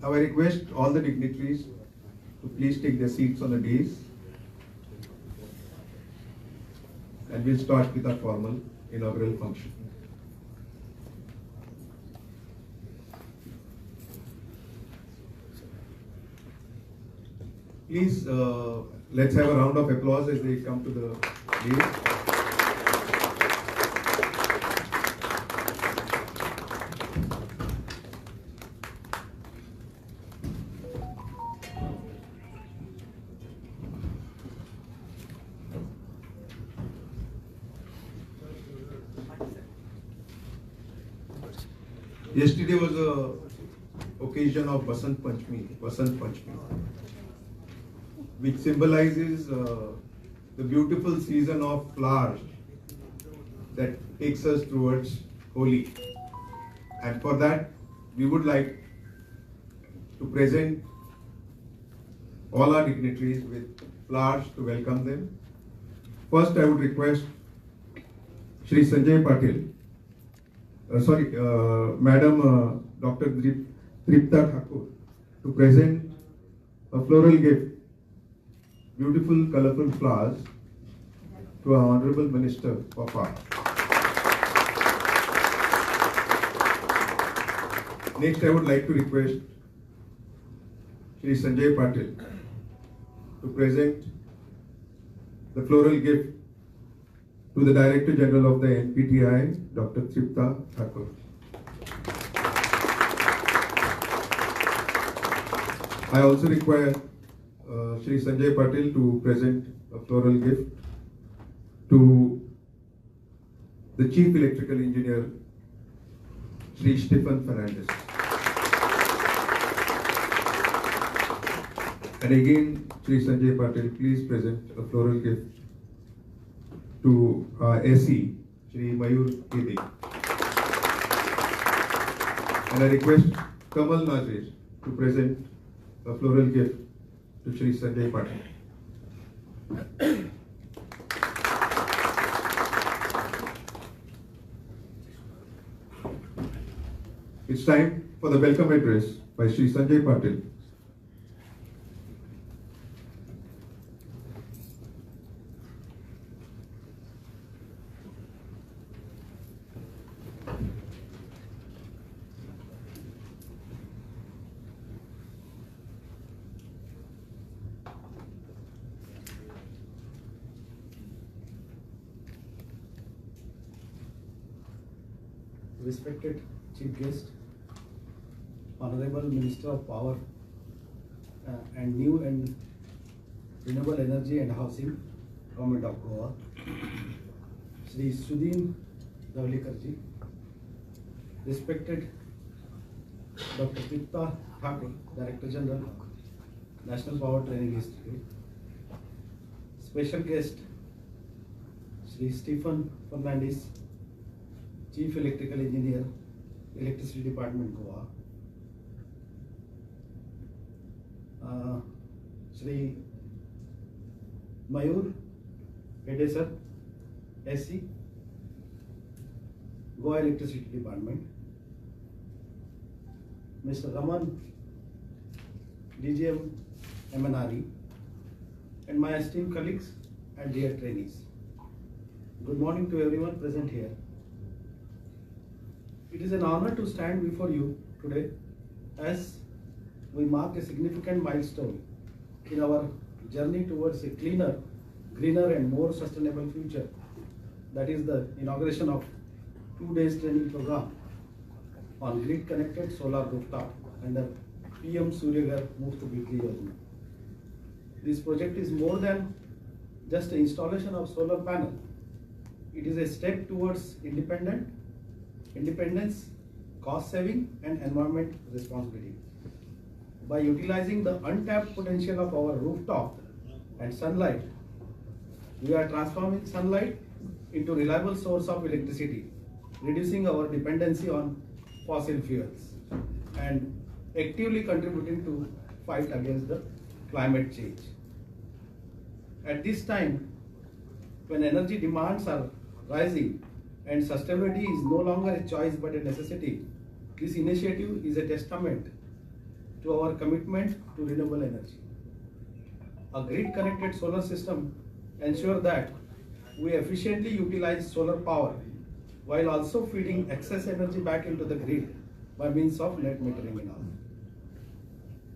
Now I request all the dignitaries to please take their seats on the dais, and we'll start with our formal inaugural function. Please, let's have a round of applause as they come to the dais. Yesterday was a occasion of Basant Panchami, which symbolizes the beautiful season of flowers that takes us towards Holi. And for that, we would like to present all our dignitaries with flowers to welcome them. First, I would request Shri Sanjay Patil, Madam Dr. Tripta Thakur, to present a floral gift, beautiful colorful flowers, to our Honorable Minister of Art. Next, I would like to request Shri Sanjay Patil to present the floral gift to the Director General of the NPTI, Dr. Tripta Thakur. I also require Shri Sanjay Patil to present a floral gift to the Chief Electrical Engineer, Shri Stephen Fernandez. And again, Shri Sanjay Patil, please present a floral gift to SE, Shri Mayur Kede. And I request Kamal Nazir to present a floral gift to Shri Sanjay Patil. It's time for the welcome address by Shri Sanjay Patil. Respected Chief Guest, Honorable Minister of Power and New and Renewable Energy and Housing, Government of Goa, Shri Sudhin Davlikarji, respected Dr. Tripta Thakur, Director General, National Power Training Institute, special guest, Shri Stephen Fernandez, Chief Electrical Engineer, Electricity Department, Goa, Shri Mayur Kede sir, SC, Goa Electricity Department, Mr. Raman, DGM MNRE, and my esteemed colleagues and dear trainees. Good morning to everyone present here. It is an honor to stand before you today as we mark a significant milestone in our journey towards a cleaner, greener and more sustainable future. That is the inauguration of 2 days training program on grid connected solar rooftop under PM Suryagar Muft Bikri Yojana. This project is more than just the installation of solar panel. It is a step towards independence, cost saving and environment responsibility. By utilizing the untapped potential of our rooftop and sunlight, we are transforming sunlight into reliable source of electricity, reducing our dependency on fossil fuels and actively contributing to fight against the climate change. At this time, when energy demands are rising and sustainability is no longer a choice but a necessity, this initiative is a testament to our commitment to renewable energy. A grid-connected solar system ensures that we efficiently utilize solar power while also feeding excess energy back into the grid by means of net metering and all,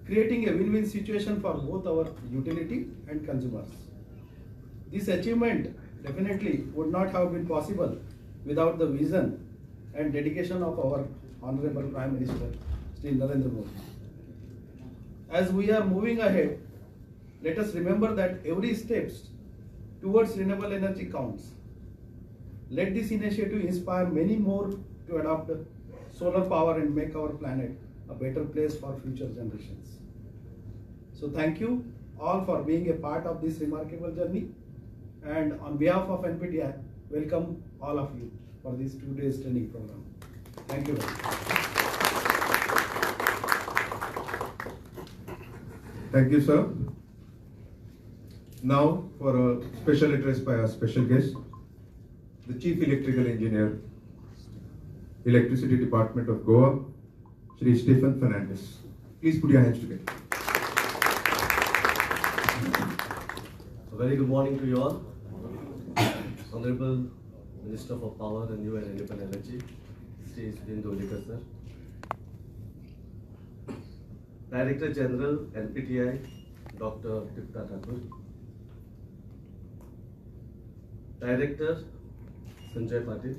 creating a win-win situation for both our utility and consumers. This achievement definitely would not have been possible without the vision and dedication of our Honorable Prime Minister, Shri Narendra Modi. As we are moving ahead, let us remember that every step towards renewable energy counts. Let this initiative inspire many more to adopt solar power and make our planet a better place for future generations. So thank you all for being a part of this remarkable journey, and on behalf of NPTI, welcome all of you for this 2 days training program. Thank you very much. Thank you, sir. Now for a special address by our special guest, the Chief Electrical Engineer, Electricity Department of Goa, Shri Stephen Fernandez. Please put your hands together. A very good morning to you all. Honorable Minister for Power and New and Renewable Energy, Shri Indolekar sir. Director General NPTI, Dr. Tipta Thakur. Director Sanjay Patil,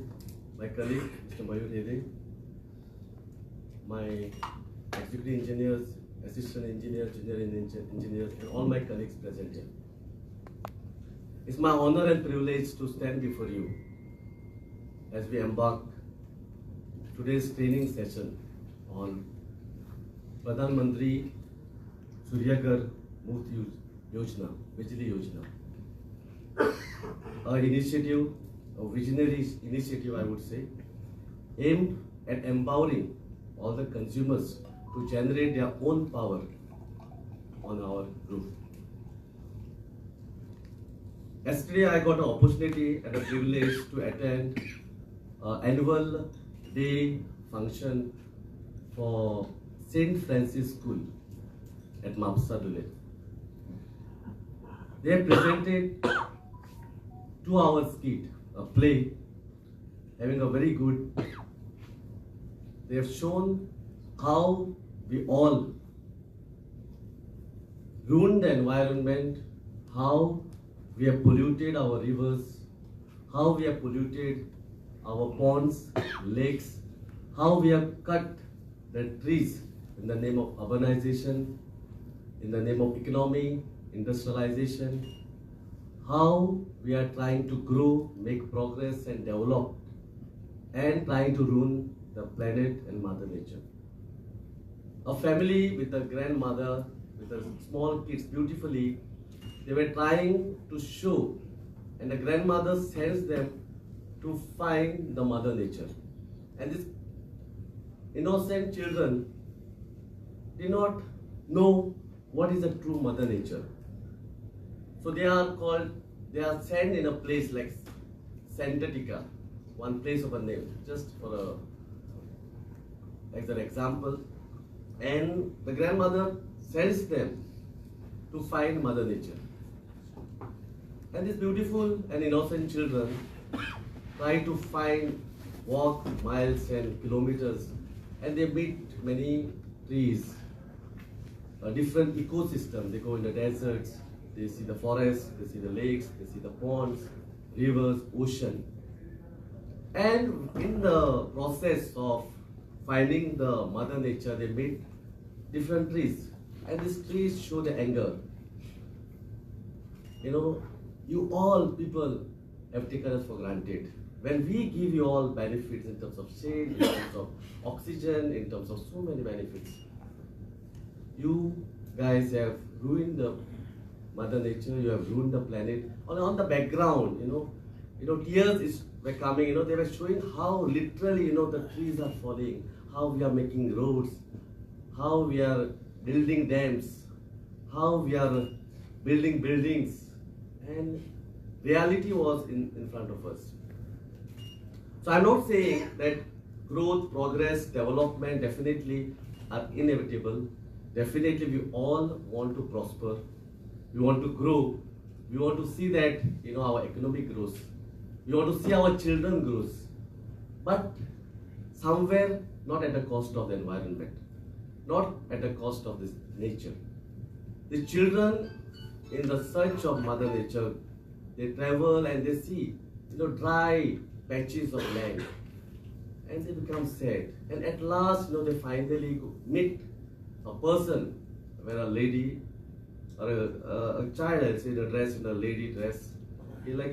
my colleague Mr. Mayur Hede, my executive engineers, assistant engineers, junior engineers, and all my colleagues present here. It's my honor and privilege to stand before you as we embark today's training session on Pradhan Mantri Suryaghar Muft Yojana, Bijli Yojana. An initiative, a visionary initiative I would say, aimed at empowering all the consumers to generate their own power on our roof. Yesterday I got an opportunity and a privilege to attend an annual day function for St. Francis School at Mapsa Dule. They have presented 2-hour skit, a play, having a very good. They have shown how we all ruined the environment, how we have polluted our rivers, how we have polluted our ponds, lakes, how we have cut the trees in the name of urbanization, in the name of economy, industrialization, how we are trying to grow, make progress and develop, and trying to ruin the planet and Mother Nature. A family with a grandmother, with the small kids beautifully, they were trying to show, and the grandmother sends them to find the Mother Nature. And these innocent children did not know what is the true Mother Nature. So they are sent in a place like Santatica, one place of a name, just for as an example. And the grandmother sends them to find Mother Nature. And these beautiful and innocent children try to walk miles and kilometers, and they meet many trees, a different ecosystem. They go in the deserts, they see the forests, they see the lakes, they see the ponds, rivers, ocean. And in the process of finding the Mother Nature, they meet different trees. And these trees show the anger. You know, you all people have taken us for granted. When we give you all benefits in terms of shade, in terms of oxygen, in terms of so many benefits, you guys have ruined the Mother Nature, you have ruined the planet. On the background, tears were coming, they were showing how literally, the trees are falling, how we are making roads, how we are building dams, how we are building buildings, and reality was in front of us. So I'm not saying that growth, progress, development definitely are inevitable, Definitely we all want to prosper, we want to grow, we want to see that our economy grows, we want to see our children grows, but somewhere not at the cost of the environment, not at the cost of this nature. The children in the search of Mother Nature, they travel and they see dry patches of land and they become sad. And at last they finally meet a person where a lady or a child, I'll say, dressed in a lady dress, is like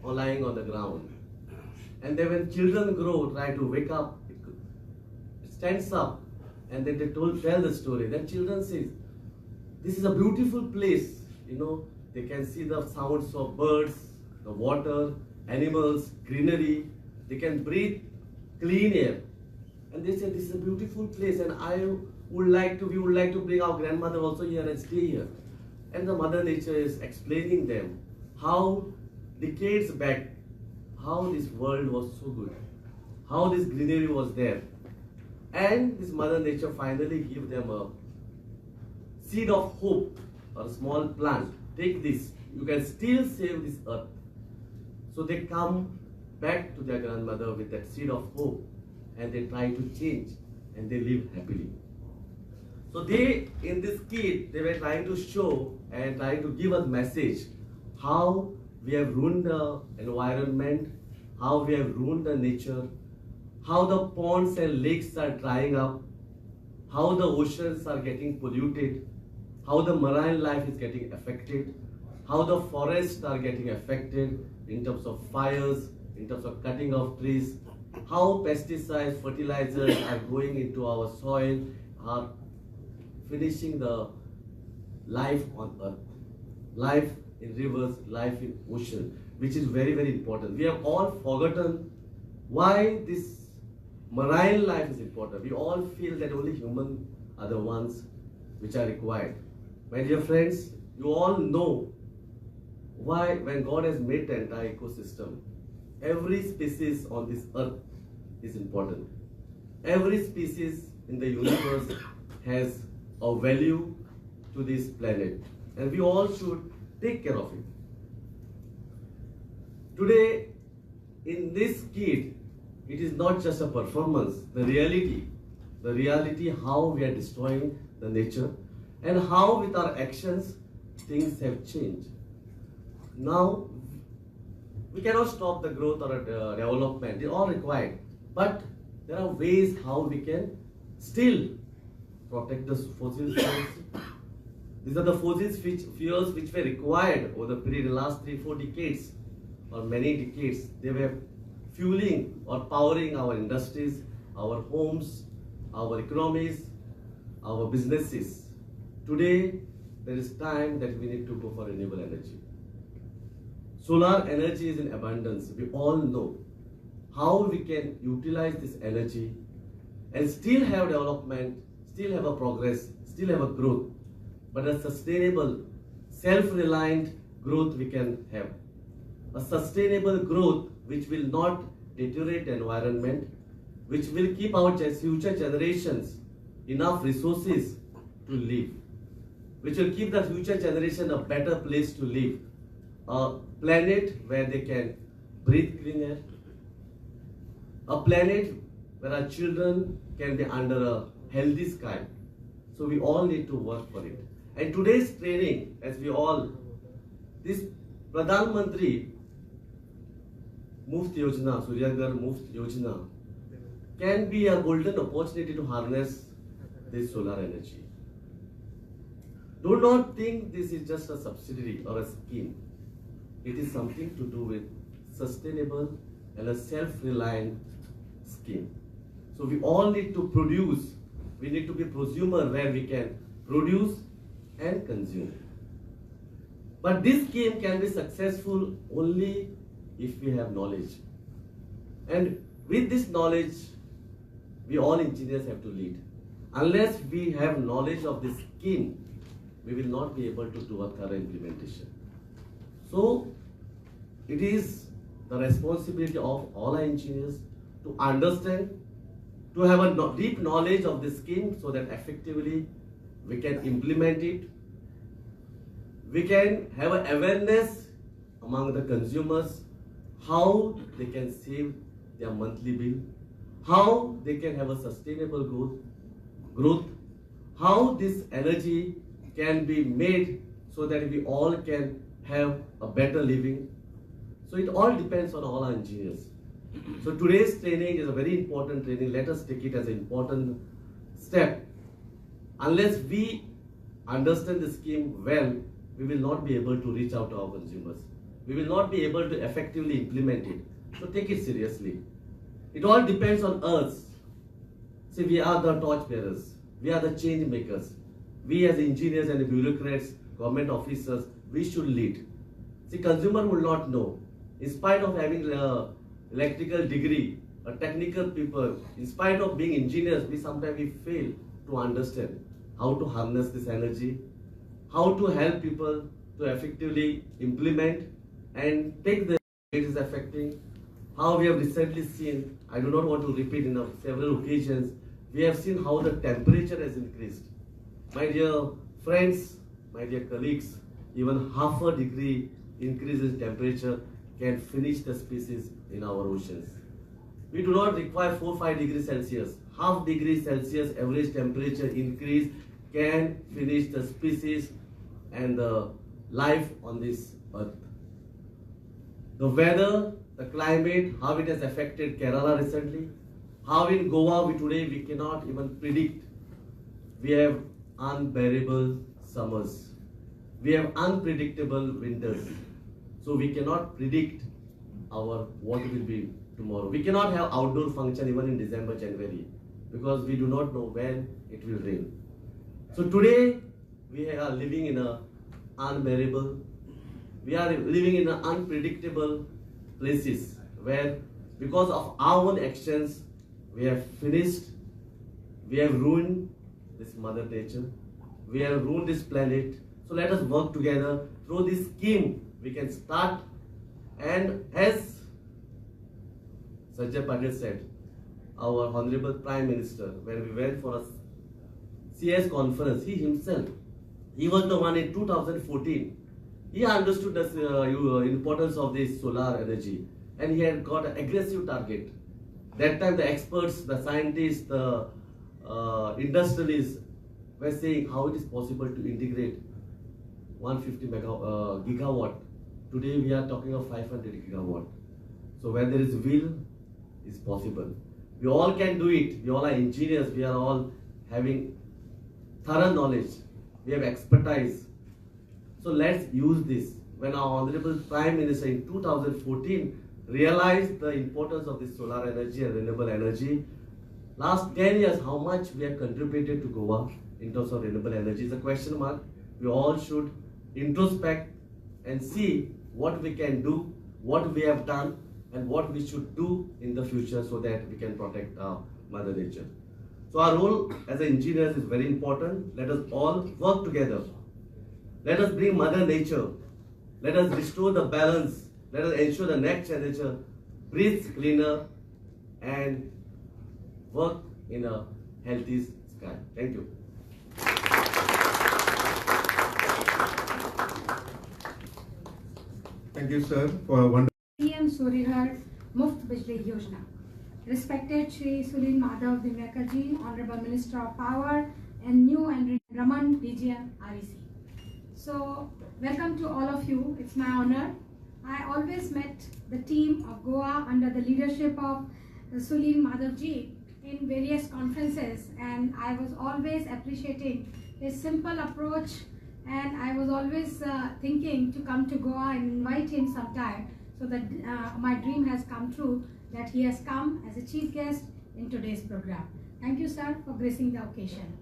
lying on the ground. And then when children grow, try to wake up, it stands up, and then they tell the story. Then children says, this is a beautiful place. They can see the sounds of birds, the water, animals, greenery. They can breathe clean air. And they say, this is a beautiful place, and we would like to bring our grandmother also here and stay here. And the Mother Nature is explaining them how decades back, how this world was so good, how this greenery was there. And this Mother Nature finally give them a seed of hope, or a small plant. Take this, you can still save this earth. So they come back to their grandmother with that seed of hope, and they try to change, and they live happily. So they, in this kit, they were trying to show and trying to give a message how we have ruined the environment, how we have ruined the nature, how the ponds and lakes are drying up, how the oceans are getting polluted, how the marine life is getting affected, how the forests are getting affected in terms of fires, in terms of cutting of trees, how pesticides, fertilizers are going into our soil, are finishing the life on earth, life in rivers, life in ocean, which is very, very important. We have all forgotten why this marine life is important. We all feel that only humans are the ones which are required. My dear friends, you all know why when God has made the entire ecosystem, every species on this earth is important. Every species in the universe has a value to this planet, and we all should take care of it. Today, in this kit, it is not just a performance, the reality how we are destroying the nature, and how with our actions things have changed. Now, we cannot stop the growth or development, it's all required, but there are ways how we can still protect the fossil fuels. These are the fossil fuels which were required over the period of the last 3-4 decades or many decades. They were fueling or powering our industries, our homes, our economies, our businesses. Today, there is time that we need to go for renewable energy. Solar energy is in abundance. We all know how we can utilize this energy and still have development, still have a progress, still have a growth, but a sustainable, self-reliant growth we can have. A sustainable growth which will not deteriorate the environment, which will keep our future generations enough resources to live, which will give the future generation a better place to live, a planet where they can breathe clean air, a planet where our children can be under a healthy sky. So we all need to work for it. And today's training, as we all, this Pradhan Mantri Muft Yojana, Suryagar Muft Yojana, can be a golden opportunity to harness this solar energy. Do not think this is just a subsidy or a scheme. It is something to do with sustainable and a self-reliant scheme. So we all need to produce. We need to be prosumer where we can produce and consume. But this scheme can be successful only if we have knowledge. And with this knowledge, we all engineers have to lead. Unless we have knowledge of this scheme, we will not be able to do a thorough implementation. So, it is the responsibility of all our engineers to understand, to have a deep knowledge of this scheme so that effectively we can implement it, we can have an awareness among the consumers how they can save their monthly bill, how they can have a sustainable growth, how this energy can be made so that we all can have a better living. So it all depends on all our engineers. So today's training is a very important training. Let us take it as an important step. Unless we understand the scheme well, we will not be able to reach out to our consumers. We will not be able to effectively implement it. So take it seriously. It all depends on us. See, we are the torch bearers. We are the change makers. We as engineers and bureaucrats, government officers, we should lead. See, consumer will not know. In spite of having electrical degree, a technical people, in spite of being engineers, we sometimes fail to understand how to harness this energy, how to help people to effectively implement and take the it is affecting. How we have recently seen, I do not want to repeat in several occasions, we have seen how the temperature has increased. My dear friends, my dear colleagues, even half a degree increase in temperature can finish the species in our oceans. We do not require 4-5 degrees Celsius. Half degree Celsius average temperature increase can finish the species and the life on this earth. The weather, the climate, how it has affected Kerala recently, how in Goa today we cannot even predict. We have unbearable summers. We have unpredictable winters. So we cannot predict what will be tomorrow. We cannot have outdoor function even in December, January, because we do not know when it will rain. So today we are living in a unbearable, we are living in an unpredictable places where because of our own actions we have finished, we have ruined this mother nature, we have ruined this planet. So let us work together. Through this scheme we can start, and as Sajjay Patel said, our Honorable Prime Minister, when we went for a CS conference, he himself, he was the one in 2014. He understood the importance of this solar energy, and he had got an aggressive target. That time the experts, the scientists, the industrialists were saying how it is possible to integrate 150 gigawatt. Today we are talking of 500 gigawatt. So where there is will, is possible. We all can do it. We all are engineers. We are all having thorough knowledge. We have expertise. So let's use this. When our Honorable Prime Minister in 2014 realized the importance of this solar energy and renewable energy, last 10 years, how much we have contributed to Goa in terms of renewable energy is a question mark. We all should introspect and see what we can do, what we have done, and what we should do in the future so that we can protect our Mother Nature. So our role as engineers is very important. Let us all work together. Let us bring Mother Nature. Let us restore the balance. Let us ensure the next generation breathes cleaner and work in a healthy sky. Thank you. Thank you, sir, for a wonderful. PM Surihar Muft Bijli Yojana. Respected Shri Sulin Madhav Dimyakarji, Honorable Minister of Power and New and Raman DGM REC. So, welcome to all of you. It's my honor. I always met the team of Goa under the leadership of Sulin Madhavji in various conferences, and I was always appreciating his simple approach, and I was always thinking to come to Goa and invite him sometime. So that my dream has come true, that he has come as a chief guest in today's program. Thank you, sir, for gracing the occasion.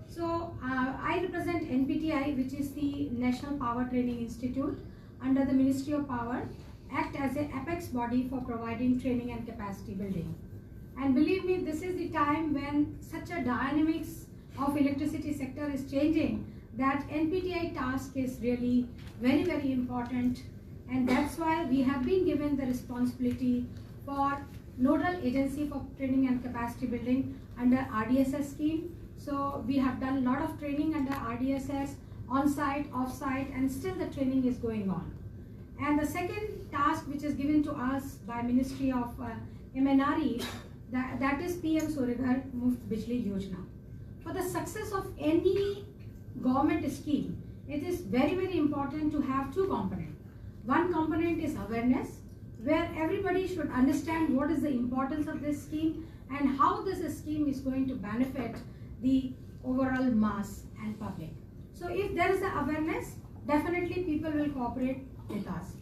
So I represent NPTI, which is the National Power Training Institute under the Ministry of Power, act as an apex body for providing training and capacity building. And believe me, this is the time when such a dynamics of electricity sector is changing, that NPTI task is really very, very important. And that's why we have been given the responsibility for nodal agency for training and capacity building under RDSS scheme. So we have done a lot of training under RDSS, on-site, off-site, and still the training is going on. And the second task which is given to us by Ministry of MNRE, that is PM Suryaghar Muft Bijli Yojana. For the success of any government scheme, it is very, very important to have two components. One component is awareness, where everybody should understand what is the importance of this scheme and how this scheme is going to benefit the overall mass and public. So if there is the awareness, definitely people will cooperate with us.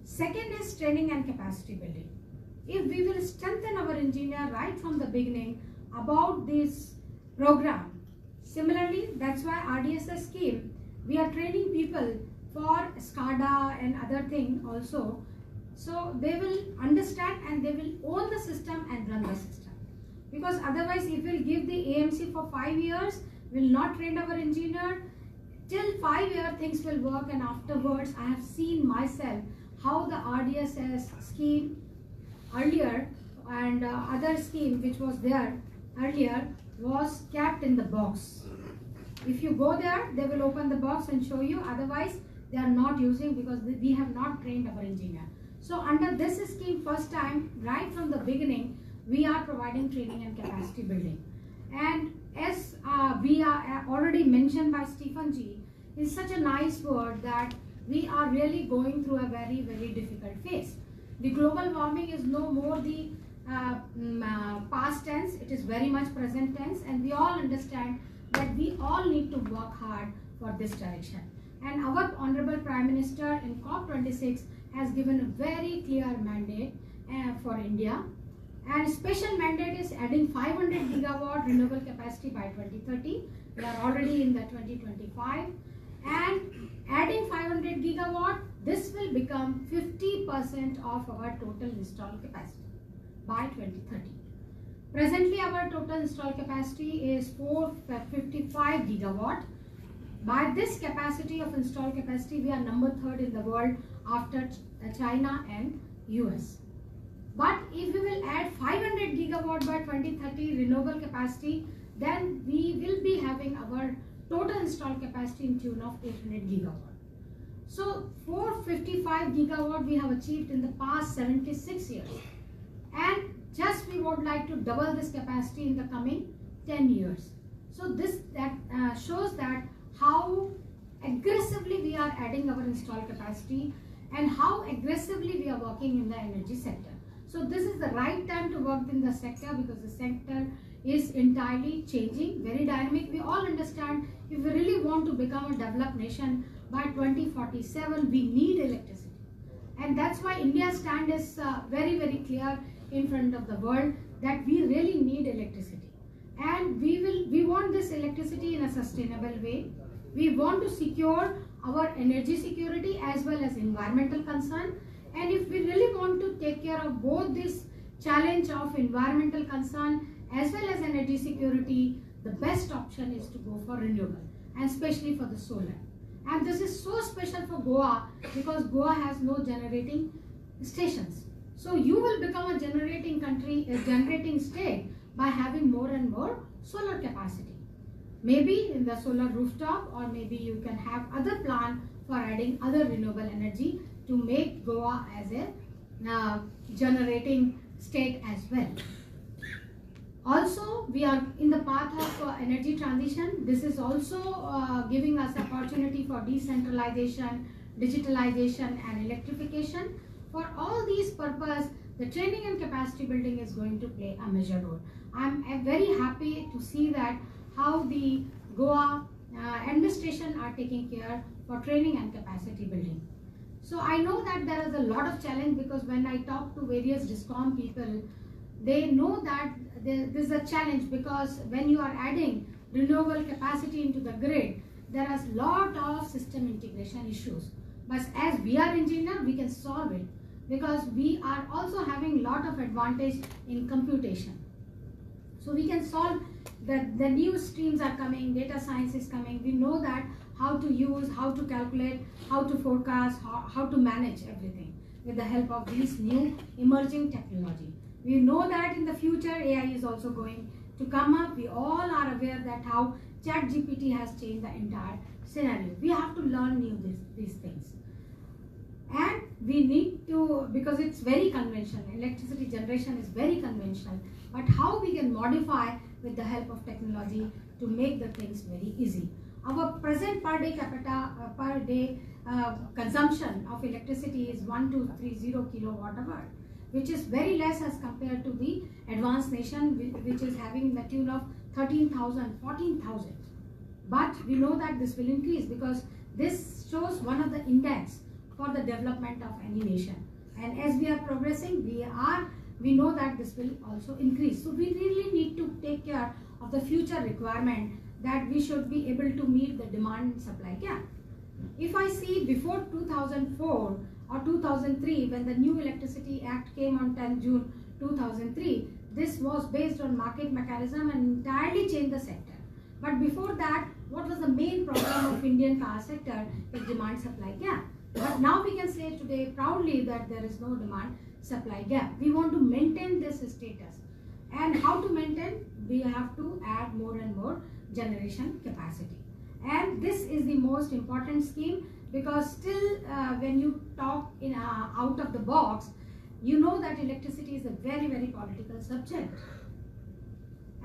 Second is training and capacity building. If we will strengthen our engineer right from the beginning about this program, similarly, that's why RDSS scheme, we are training people for SCADA and other things also. So they will understand and they will own the system and run the system. Because otherwise, if we'll give the AMC for 5 years, we'll not train our engineer, till 5 years things will work, and afterwards I have seen myself how the RDSS scheme earlier and other scheme which was there earlier was kept in the box. If you go there, they will open the box and show you, otherwise they are not using because we have not trained our engineer. So under this scheme, first time, right from the beginning, we are providing training and capacity building. And as we are already mentioned by Stephen G, is such a nice word that we are really going through a very, very difficult phase. The global warming is no more the past tense, it is very much present tense, and we all understand that we all need to work hard for this direction. And our Honorable Prime Minister in COP26 has given a very clear mandate for India. And special mandate is adding 500 gigawatt renewable capacity by 2030. We are already in the 2025. And adding 500 gigawatt, this will become 50% of our total installed capacity by 2030. Presently, our total installed capacity is 455 gigawatt. By this capacity of installed capacity, we are number 3rd in the world after China and US. But if we will add 500 gigawatt by 2030 renewable capacity, then we will be having our total installed capacity in tune of 800 gigawatt. So 455 gigawatt we have achieved in the past 76 years. And just we would like to double this capacity in the coming 10 years. So this shows that how aggressively we are adding our installed capacity and how aggressively we are working in the energy sector. So this is the right time to work in the sector because the sector is entirely changing, very dynamic. We all understand if we really want to become a developed nation by 2047, we need electricity. And that's why India's stand is very, very clear in front of the world that we really need electricity. And we want this electricity in a sustainable way. We want to secure our energy security as well as environmental concern. And if we really want to take care of both this challenge of environmental concern as well as energy security, the best option is to go for renewable, and especially for the solar. And this is so special for Goa because Goa has no generating stations. So you will become a generating country, a generating state by having more and more solar capacity. Maybe in the solar rooftop, or maybe you can have other plan for adding other renewable energy to make Goa as a generating state as well. Also, we are in the path of energy transition. This is also giving us opportunity for decentralization, digitalization and electrification. For all these purposes, the training and capacity building is going to play a major role. I'm very happy to see that how the Goa administration are taking care for training and capacity building. So I know that there is a lot of challenge because when I talk to various DISCOM people, they know that there is a challenge because when you are adding renewable capacity into the grid, there is a lot of system integration issues. But as we are engineers, we can solve it because we are also having a lot of advantage in computation. So we can solve the new streams are coming, data science is coming. We know that how to use, how to calculate, how to forecast, how to manage everything with the help of these new emerging technology. We know that in the future AI is also going to come up. We all are aware that how ChatGPT has changed the entire scenario. We have to learn these things. And we need to, because it's very conventional, electricity generation is very conventional, but how we can modify with the help of technology to make the things very easy. Our present per day consumption of electricity is 1230 kilowatt hour, which is very less as compared to the advanced nation, which is having the tune of 13,000, 14,000. But we know that this will increase because this shows one of the index for the development of any nation. And as we are progressing, we know that this will also increase. So we really need to take care of the future requirement that we should be able to meet the demand and supply gap. If I see before 2004 or 2003, when the new Electricity Act came on 10 June 2003, this was based on market mechanism and entirely changed the sector. But before that, what was the main problem of Indian power sector is demand supply gap. But now we can say today proudly that there is no demand supply gap. We want to maintain this status. And how to maintain? We have to add more and more generation capacity. And this is the most important scheme, because still when you talk in out of the box, you know that electricity is a very, very political subject.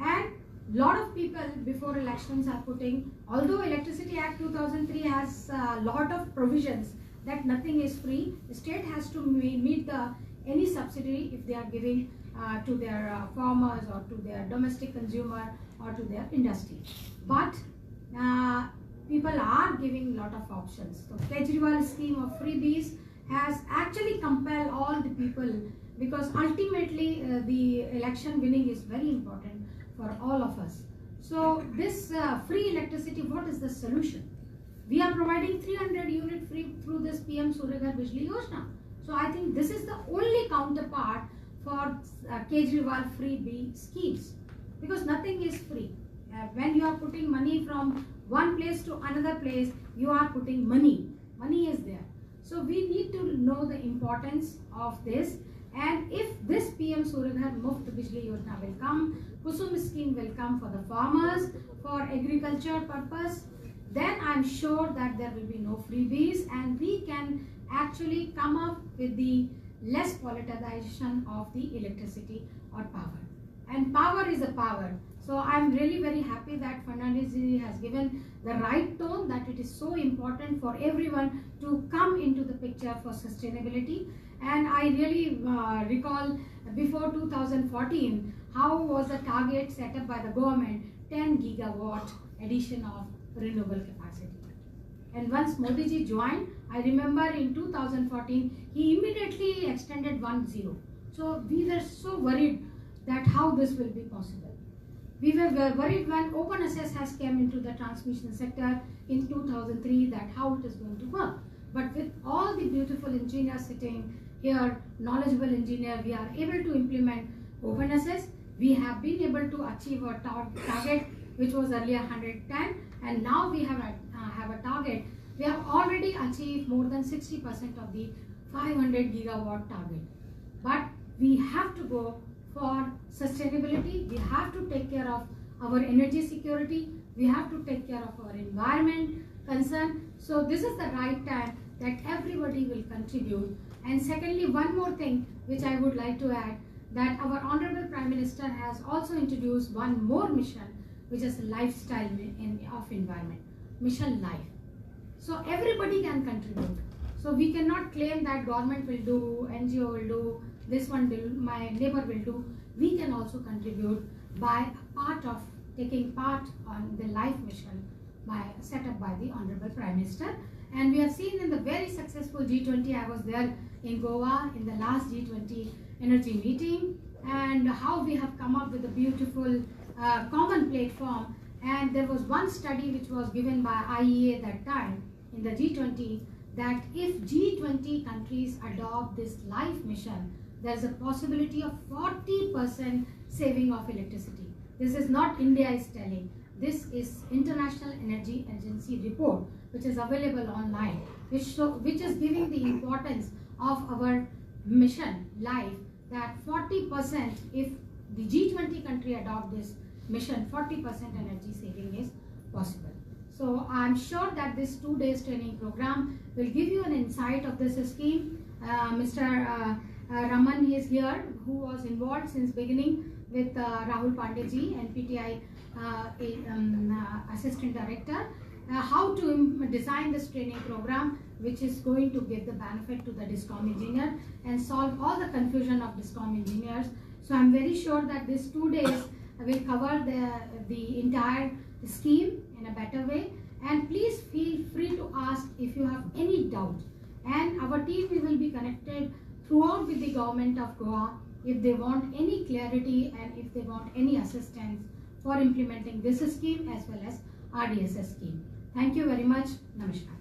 And lot of people before elections are putting, although Electricity Act 2003 has a lot of provisions that nothing is free, the state has to meet any subsidy if they are giving to their farmers or to their domestic consumer or to their industry. But people are giving lot of options. So Kejriwal scheme of freebies has actually compelled all the people, because ultimately the election winning is very important for all of us. So this free electricity, what is the solution? We are providing 300 unit free through this PM Surya Ghar Bijli Yojana. So I think this is the only counterpart for Kejriwal freebie schemes, because nothing is free. When you are putting money from one place to another place, you are putting money. Money is there. So we need to know the importance of this. And if this PM Surya Ghar Muft Bijli Yojana will come, Kusum scheme will come for the farmers, for agriculture purpose, then I'm sure that there will be no freebies and we can actually come up with the less politicization of the electricity or power. And power is a power. So I'm really very happy that Fernandes ji has given the right tone, that it is so important for everyone to come into the picture for sustainability. And I really recall before 2014, how was the target set up by the government, 10 gigawatt addition of renewable capacity. And once Modi ji joined, I remember in 2014, he immediately extended 10. So we were so worried that how this will be possible. We were worried when open access has come into the transmission sector in 2003, that how it is going to work. But with all the beautiful engineers sitting here, knowledgeable engineer, we are able to implement open access. We have been able to achieve a target which was earlier 110, and now we have a target. We have already achieved more than 60% of the 500 gigawatt target. But we have to go for sustainability. We have to take care of our energy security. We have to take care of our environment concern. So this is the right time that everybody will contribute. And secondly, one more thing which I would like to add, that our Honorable Prime Minister has also introduced one more mission, which is lifestyle of environment, Mission Life. So everybody can contribute. So we cannot claim that government will do, NGO will do, this one will, my neighbor will do. We can also contribute by taking part on the life mission set up by the Honorable Prime Minister. And we have seen in the very successful G20, I was there in Goa in the last G20 energy meeting, and how we have come up with a beautiful common platform. And there was one study which was given by IEA that time in the G20, that if G20 countries adopt this life mission, there is a possibility of 40% saving of electricity. This is not India is telling. This is International Energy Agency report, which is available online, which is giving the importance of our mission life, that 40%, if the G20 country adopt this mission 40% energy saving is possible. So I'm sure that this 2 days training program will give you an insight of this scheme. Mr. Raman is here, who was involved since beginning with Rahul Pandeyji, NPTI Assistant Director, how to design this training program which is going to give the benefit to the DISCOM engineer and solve all the confusion of DISCOM engineers. So I'm very sure that these 2 days will cover the entire scheme in a better way, and please feel free to ask if you have any doubt, and our team will be connected throughout with the government of Goa if they want any clarity and if they want any assistance for implementing this scheme as well as RDSS scheme. Thank you very much. Namaskar.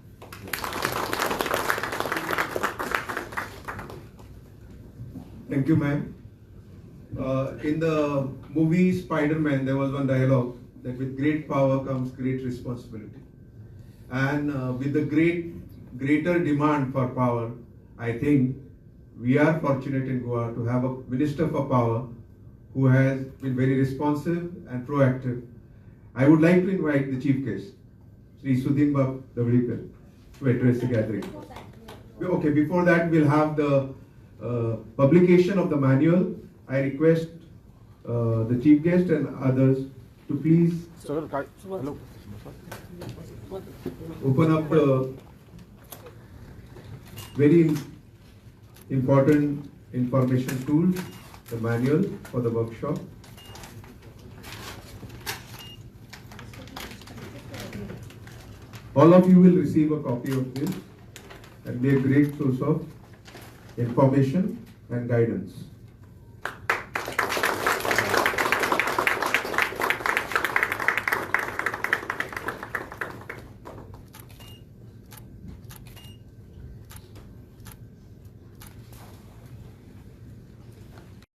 Thank you, ma'am. In the movie Spider-Man, there was one dialogue that with great power comes great responsibility. And with the greater demand for power, I think we are fortunate in Goa to have a Minister for Power who has been very responsive and proactive. I would like to invite the Chief Guest, Sri Sudhin Bab Davlikar, to address the gathering. Okay, before that we'll have the publication of the manual. I request the Chief Guest and others to please open up the very important information tool, the manual for the workshop. All of you will receive a copy of this and be a great source of information and guidance.